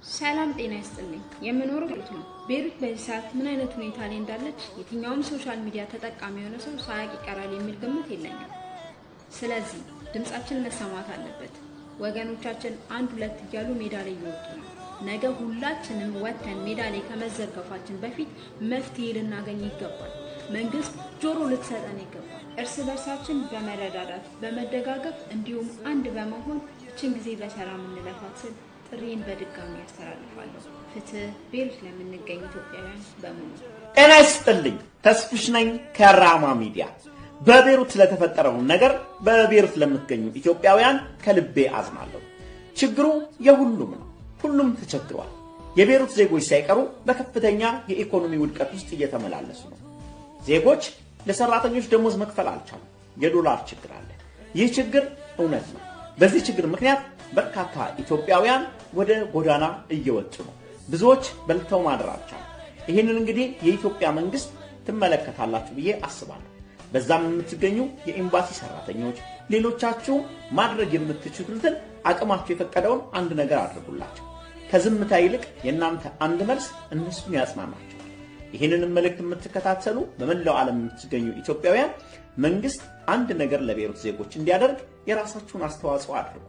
ሰላም ጤና ይስጥልኝ የምኖረው ቤሩት ነው ቤሩት በዚህ ሰዓት ምን አይነት ሁኔታ ላይ እንዳለች የትኛውም ሶሻል ሚዲያ ተጠቃሚ የሆነ ሰው ሳያቅ ይቀራል የሚል ግምት የለኝም ስለዚህ ድምጻችን መሰማት አለበት ወገኖቻችን አንድ ሁለት እያሉ ሜዳ ላይ ይወጡ ነው ነገ ሁላችንም ወተን ሜዳ ላይ ከመዘርገፋችን በፊት መፍትሄ ልናገኝ ይገባል መንግስት ጆሮ ልትሰጠን ይገባል እርስ በርሳችን በመረዳዳት በመደጋገፍ እንዲሁም አንድ በመሆን እቺን ጊዜ በሰላም እንለፋት ጥሪን በድጋሚ ያስተላልፋለሁ ፍትህ ቤሩት ለምንገኝ ኢትዮጵያውያን በሙሉ ጤና ይስጥልኝ ተስፍሽ ነኝ ከራማ ሚዲያ በቤሩት ስለተፈጠረው ነገር በቤሩት ለምትገኙ ኢትዮጵያውያን ከልቤ አዝናለሁ ችግሩ የሁሉም ነው ሁሉም ተቸግሯል የቤሩት ዜጎች ሳይቀሩ በከፍተኛ የኢኮኖሚ ውድቀት ውስጥ እየተመላለሱ ነው ዜጎች ለሰራተኞች ደሞዝ መክፈል አልቻሉም የዶላር ችግር አለ ይህ ችግር እውነት ነው በዚህ ችግር ምክንያት በርካታ ኢትዮጵያውያን ወደ ጎዳና እየወጡ ነው ብዙዎች በልተው ማድራቸው ይሄንን እንግዲህ የኢትዮጵያ መንግስት ትመለከታላችሁ ብዬ አስባለሁ በዛም የምትገኙ የኤምባሲ ሰራተኞች ሌሎቻችሁ ማድረግ የምትችሉትን አቅማችሁ የፈቀደውን አንድ ነገር አድርጉላችሁ ከዝምታ ይልቅ የናንተ አንድ መልስ እነሱን ያጽናናቸው ይሄንን መልእክት የምትከታተሉ በመላው ዓለም የምትገኙ ኢትዮጵያውያን መንግስት አንድ ነገር ለቤሩት ዜጎች እንዲያደርግ የራሳችሁን አስተዋጽኦ አድርጉ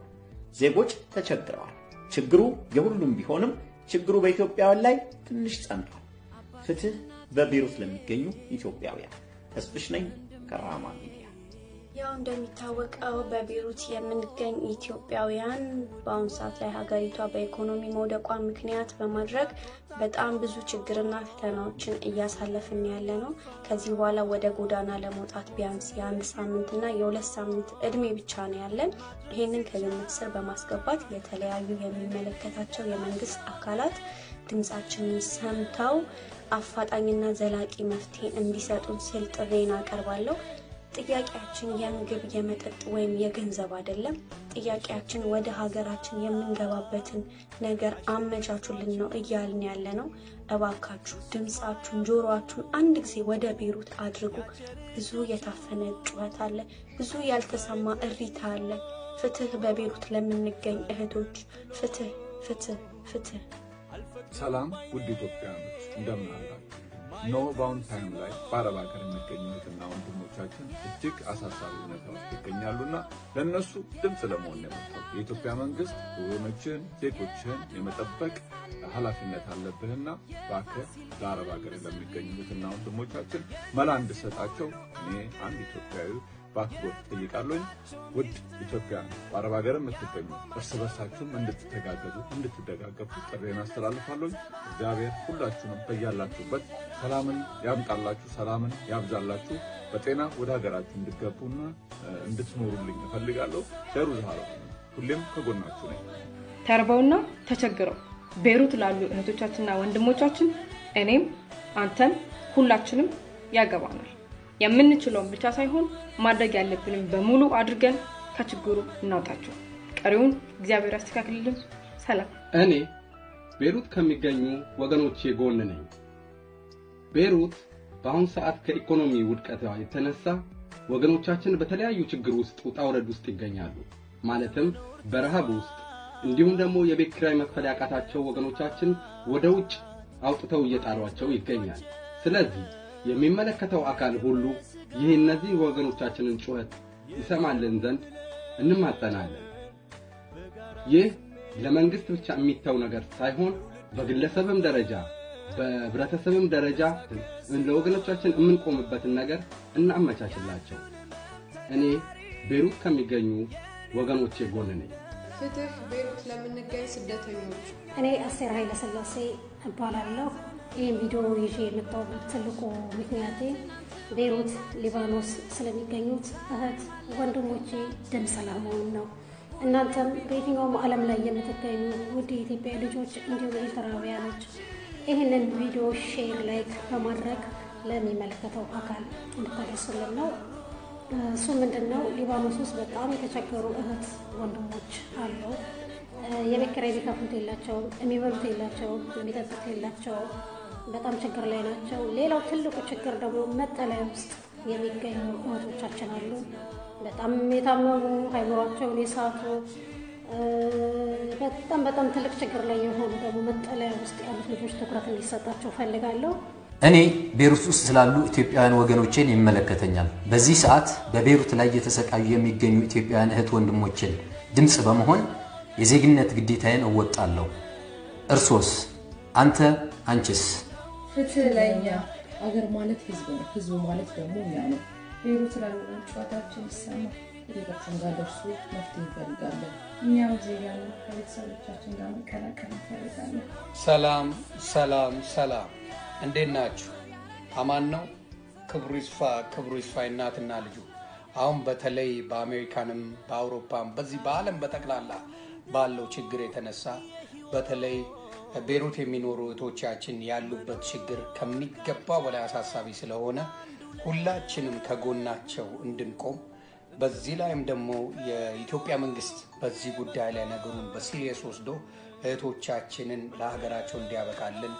ዜጎች ተቸግረዋል ችግሩ የሁሉም ቢሆንም ችግሩ በኢትዮጵያውያን ላይ ትንሽ ጸንቷል ፍትህ በቤሩት ለሚገኙ ኢትዮጵያውያን ተስፍሽ ነኝ ከራማ ሚዲያ ያው እንደሚታወቀው በቤሩት የምንገኝ ኢትዮጵያውያን በአሁን ሰዓት ላይ ሀገሪቷ በኢኮኖሚ መውደቋ ምክንያት በማድረግ በጣም ብዙ ችግርና ፈተናዎችን እያሳለፍን ያለነው ከዚህ በኋላ ወደ ጎዳና ለመውጣት ቢያንስ የአንድ ሳምንትና የሁለት ሳምንት እድሜ ብቻ ነው ያለን ይሄንን ከግምት ስር በማስገባት የተለያዩ የሚመለከታቸው የመንግስት አካላት ድምጻችንን ሰምተው አፋጣኝና ዘላቂ መፍትሄ እንዲሰጡን ስል ጥሬን አቀርባለሁ ጥያቄያችን የምግብ የመጠጥ ወይም የገንዘብ አይደለም ጥያቄያችን ወደ ሀገራችን የምንገባበትን ነገር አመቻቹልን ነው እያልን ያለነው እባካችሁ ድምጻችሁን ጆሮአችሁን አንድ ጊዜ ወደ ቤሩት አድርጉ ብዙ የታፈነ ጩኸት አለ ብዙ ያልተሰማ እሪታ አለ ፍትህ በቤሩት ለምንገኝ እህቶች ፍትህ ፍትህ ፍትህ ሰላም ውድ ኢትዮጵያውያኖች እንደምን አላችሁ ኖ ባውንድ ታይም ላይ ባረባ ሀገር የሚገኙትና ወንድሞቻችን እጅግ አሳሳቢ ሁኔታ ውስጥ ይገኛሉና ለነሱ ድምጽ ለመሆን ነው የኢትዮጵያ መንግስት ወገኖችን ዜጎችን የመጠበቅ ኃላፊነት አለብህና ባከ ባረባ ሀገር ለሚገኙትና ወንድሞቻችን መላ እንድሰጣቸው እኔ አንድ ኢትዮጵያዊ ባክቦት ጠይቃለሁ ውድ ኢትዮጵያ ባረባ ሀገር የምትገኙ እርስ በርሳችሁ እንድትተጋገዙ እንድትደጋገፉ ጥሬን አስተላልፋለሁ እግዚአብሔር ሁላችሁንም በያላችሁበት ሰላምን ያምጣላችሁ ሰላምን ያብዛላችሁ በጤና ወደ ሀገራችሁ እንድትገቡና እንድትኖሩልኝ እፈልጋለሁ ሸሩዛሃሎ ሁሌም ከጎናችሁ ነኝ ተርበውና ተቸግረው ቤሩት ላሉ እህቶቻችንና ወንድሞቻችን እኔም አንተም ሁላችንም ያገባናል የምንችለው ብቻ ሳይሆን ማድረግ ያለብንን በሙሉ አድርገን ከችግሩ እናውጣቸው ቀሪውን እግዚአብሔር ያስተካክልልን ሰላም እኔ ቤሩት ከሚገኙ ወገኖቼ ጎን ነኝ ቤሩት በአሁን ሰዓት ከኢኮኖሚ ውድቀት የተነሳ ወገኖቻችን በተለያዩ ችግር ውስጥ ውጣውረድ ውስጥ ይገኛሉ ማለትም በረሃብ ውስጥ እንዲሁም ደግሞ የቤት ኪራይ መክፈል ያቃታቸው ወገኖቻችን ወደ ውጭ አውጥተው እየጣሏቸው ይገኛል ስለዚህ የሚመለከተው አካል ሁሉ እነዚህ ወገኖቻችንን ጩኸት ይሰማልን ዘንድ እንማጠናለን ይህ ለመንግስት ብቻ የሚታው ነገር ሳይሆን በግለሰብም ደረጃ በህብረተሰብም ደረጃ ለወገኖቻችን የምንቆምበትን ነገር እናመቻችላቸው እኔ ቤሩት ከሚገኙ ወገኖቼ ጎን ነኝ ፍትህ ቤሩት ለምንገኝ ስደተኞች እኔ አስቴር ኃይለ ሥላሴ እባላለሁ ይሄን ቪዲዮ ይዤ የመጣሁበት ትልቁ ምክንያቴ ቤሩት ሊባኖስ ስለሚገኙት እህት ወንድሞቼ ድምጽ ለመሆን ነው እናንተም በየትኛውም ዓለም ላይ የምትገኙ ውድ የኢትዮጵያ ልጆች እንዲሁም ኤርትራውያኖች ይሄንን ቪዲዮ ሼር ላይክ በማድረግ ለሚመለከተው አካል እንድታደርሱልን ነው እሱ ምንድነው ሊባኖስ ውስጥ በጣም የተቸገሩ እህት ወንድሞች አሉ የቤት ኪራይ ቢከፍሉት የላቸው የሚበሉት የላቸው የሚጠጡት የላቸው በጣም ችግር ላይ ናቸው ሌላው ትልቁ ችግር ደግሞ መጠለያ ውስጥ የሚገኙ እህቶቻችን አሉ በጣም የታመሙ ሃይብሯቸውን የሳቱ በጣም ትልቅ ችግር ላይ የሆኑ ደግሞ መጠለያ ውስጥ ያሉት ልጆች ትኩረት እንዲሰጣቸው ፈልጋለሁ። እኔ ቤሩት ውስጥ ስላሉ ኢትዮጵያውያን ወገኖቼን ይመለከተኛል። በዚህ ሰዓት በቤሩት ላይ የተሰቃዩ የሚገኙ ኢትዮጵያውያን እህት ወንድሞቼን ድምጽ በመሆን የዜግነት ግዴታዬን እወጣለሁ። እርሶስ? አንተ አንቺስ? ፍትህ ለኛ። አገር ማለት ህዝብ ነው፣ ህዝብ ማለት ደግሞ እኛ ነው። ቤሩት ላሉ ጨዋታችን ይሰማ ቤታችን ጋር ደርሶ መፍትሄ እንፈልጋለን። እኛም ዜጋ ነን፣ ከቤተሰቦቻችን ጋር መቀላቀል እንፈልጋለን። ሰላም ሰላም ሰላም፣ እንዴት ናችሁ? አማን ነው? ክብሩ ይስፋ እናትና ልጁ። አሁን በተለይ በአሜሪካንም በአውሮፓም በዚህ በዓለም በጠቅላላ ባለው ችግር የተነሳ በተለይ ቤሩት የሚኖሩ እህቶቻችን ያሉበት ችግር ከሚገባው በላይ አሳሳቢ ስለሆነ ሁላችንም ከጎናቸው እንድንቆም በዚህ ላይም ደግሞ የኢትዮጵያ መንግስት በዚህ ጉዳይ ላይ ነገሩን በሲሪየስ ወስዶ እህቶቻችንን ለሀገራቸው እንዲያበቃልን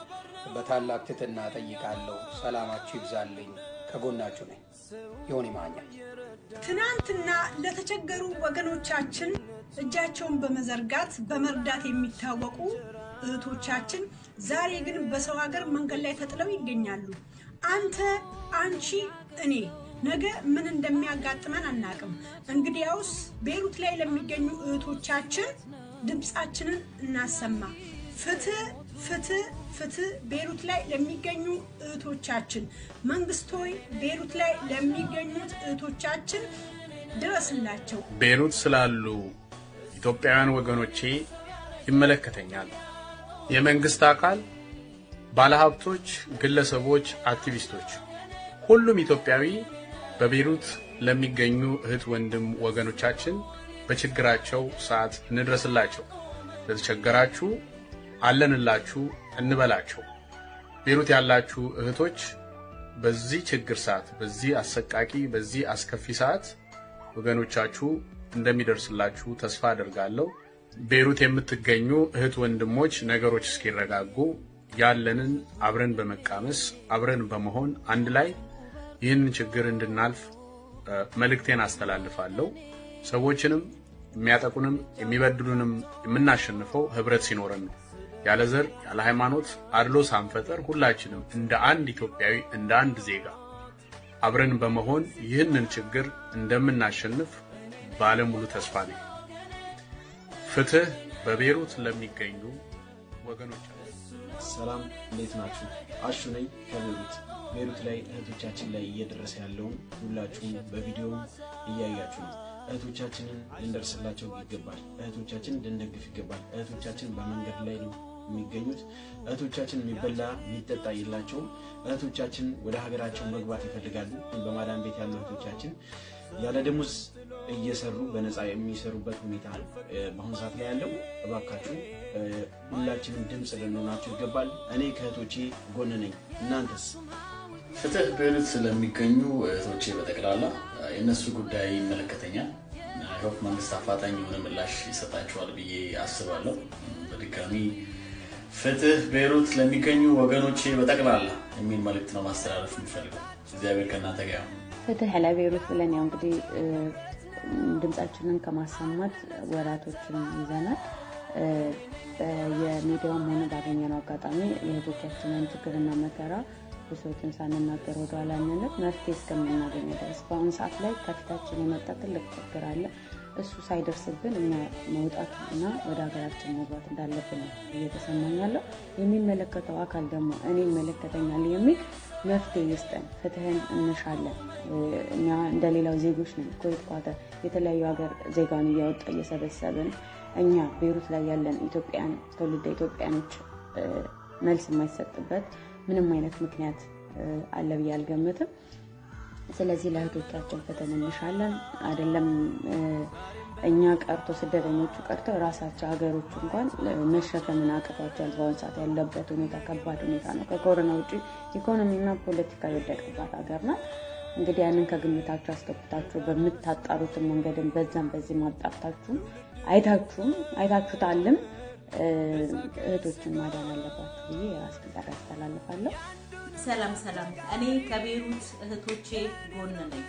በታላቅ ትህትና ጠይቃለሁ። ሰላማችሁ ይብዛልኝ። ከጎናችሁ ነኝ። ይሁን ይማኛ። ትናንትና ለተቸገሩ ወገኖቻችን እጃቸውን በመዘርጋት በመርዳት የሚታወቁ እህቶቻችን ዛሬ ግን በሰው ሀገር መንገድ ላይ ተጥለው ይገኛሉ። አንተ፣ አንቺ፣ እኔ ነገ ምን እንደሚያጋጥመን አናቅም። እንግዲያውስ ቤሩት ላይ ለሚገኙ እህቶቻችን ድምጻችንን እናሰማ። ፍትህ ፍትህ ፍትህ ቤሩት ላይ ለሚገኙ እህቶቻችን። መንግስቶይ ቤሩት ላይ ለሚገኙት እህቶቻችን ድረስላቸው። ቤሩት ስላሉ ኢትዮጵያውያን ወገኖቼ ይመለከተኛል። የመንግስት አካል፣ ባለሀብቶች፣ ግለሰቦች፣ አክቲቪስቶች፣ ሁሉም ኢትዮጵያዊ በቤሩት ለሚገኙ እህት ወንድም ወገኖቻችን በችግራቸው ሰዓት እንድረስላቸው። ለተቸገራችሁ አለንላችሁ እንበላቸው። ቤሩት ያላችሁ እህቶች በዚህ ችግር ሰዓት፣ በዚህ አሰቃቂ፣ በዚህ አስከፊ ሰዓት ወገኖቻችሁ እንደሚደርስላችሁ ተስፋ አደርጋለሁ። ቤሩት የምትገኙ እህት ወንድሞች ነገሮች እስኪረጋጉ ያለንን አብረን በመቃመስ አብረን በመሆን አንድ ላይ ይህን ችግር እንድናልፍ መልእክቴን አስተላልፋለሁ። ሰዎችንም የሚያጠቁንም የሚበድሉንም የምናሸንፈው ህብረት ሲኖረን ነው። ያለ ዘር ያለ ሃይማኖት አድሎ ሳንፈጠር ሁላችንም እንደ አንድ ኢትዮጵያዊ እንደ አንድ ዜጋ አብረን በመሆን ይህንን ችግር እንደምናሸንፍ ባለሙሉ ተስፋ ነኝ። ፍትህ በቤሩት ለሚገኙ ወገኖች። ሰላም፣ እንዴት ናችሁ? አሹ ነኝ ከቤሩት። ቤሩት ላይ እህቶቻችን ላይ እየደረሰ ያለውን ሁላችሁም በቪዲዮ እያያችሁ ነው። እህቶቻችንን ልንደርስላቸው ይገባል። እህቶቻችንን ልንደግፍ ይገባል። እህቶቻችን በመንገድ ላይ ነው የሚገኙት። እህቶቻችን የሚበላ የሚጠጣ የላቸውም። እህቶቻችን ወደ ሀገራቸው መግባት ይፈልጋሉ። በማዳን ቤት ያሉ እህቶቻችን ያለ ደሞዝ እየሰሩ በነፃ የሚሰሩበት ሁኔታ ነው በአሁን ሰዓት ላይ ያለው። እባካችሁ ሁላችንም ድምጽ ልንሆናችሁ ይገባል። እኔ ከእህቶቼ ጎን ነኝ። እናንተስ? ፍትህ ቤሩት ስለሚገኙ እህቶቼ በጠቅላላ የነሱ ጉዳይ ይመለከተኛል። አይሆፕ መንግስት አፋጣኝ የሆነ ምላሽ ይሰጣቸዋል ብዬ አስባለሁ። በድጋሚ ፍትህ ቤሩት ለሚገኙ ወገኖቼ በጠቅላላ የሚል መልእክት ነው ማስተላለፍ የምፈልገው። እግዚአብሔር ከእናንተ ጋር ይሁን። ፍትህ ለቤሩት ብለን ያው እንግዲህ ድምጻችንን ከማሰማት ወራቶችን ይዘናል። የሚዲያውም ሆነ ባገኘነው አጋጣሚ የእህቶቻችንን ችግርና መከራ ብሶትን ሳንናገር ወደ ኋላ አንልም። መፍትሄ እስከምናገኝ ድረስ በአሁኑ ሰዓት ላይ ከፊታችን የመጣ ትልቅ ችግር አለ። እሱ ሳይደርስብን እኛ መውጣትና ወደ ሀገራችን መግባት እንዳለብን እየተሰማኝ ያለው። የሚመለከተው አካል ደግሞ እኔ ይመለከተኛል የሚል መፍትሄ ይስጠን። ፍትህን እንሻለን። እኛ እንደሌላው ዜጎች ነን። ኩዌት፣ ኳታር የተለያዩ ሀገር ዜጋን እያወጣ እየሰበሰብን እኛ ቤሩት ላይ ያለን ኢትዮጵያን ትውልደ ኢትዮጵያኖች መልስ የማይሰጥበት ምንም አይነት ምክንያት አለ ብዬ አልገምትም። ስለዚህ ለእህቶቻችን ፍትህ እንሻለን። አይደለም እኛ ቀርቶ ስደተኞቹ ቀርቶ ራሳቸው ሀገሮች እንኳን መሸከምን አቅቷቸዋል። በአሁኑ ሰዓት ያለበት ሁኔታ ከባድ ሁኔታ ነው። ከኮሮና ውጪ ኢኮኖሚና ፖለቲካ የወደቀባት ሀገር ናት። እንግዲህ ያንን ከግምታችሁ አስገብታችሁ በምታጣሩት መንገድን በዛም በዚህ ማጣጣችሁ አይታችሁታልም እህቶችን ማዳን አለባችሁ ብዬ የራሴን ጥሪ አስተላልፋለሁ። ሰላም፣ እኔ ከቤሩት እህቶቼ ጎን ነኝ።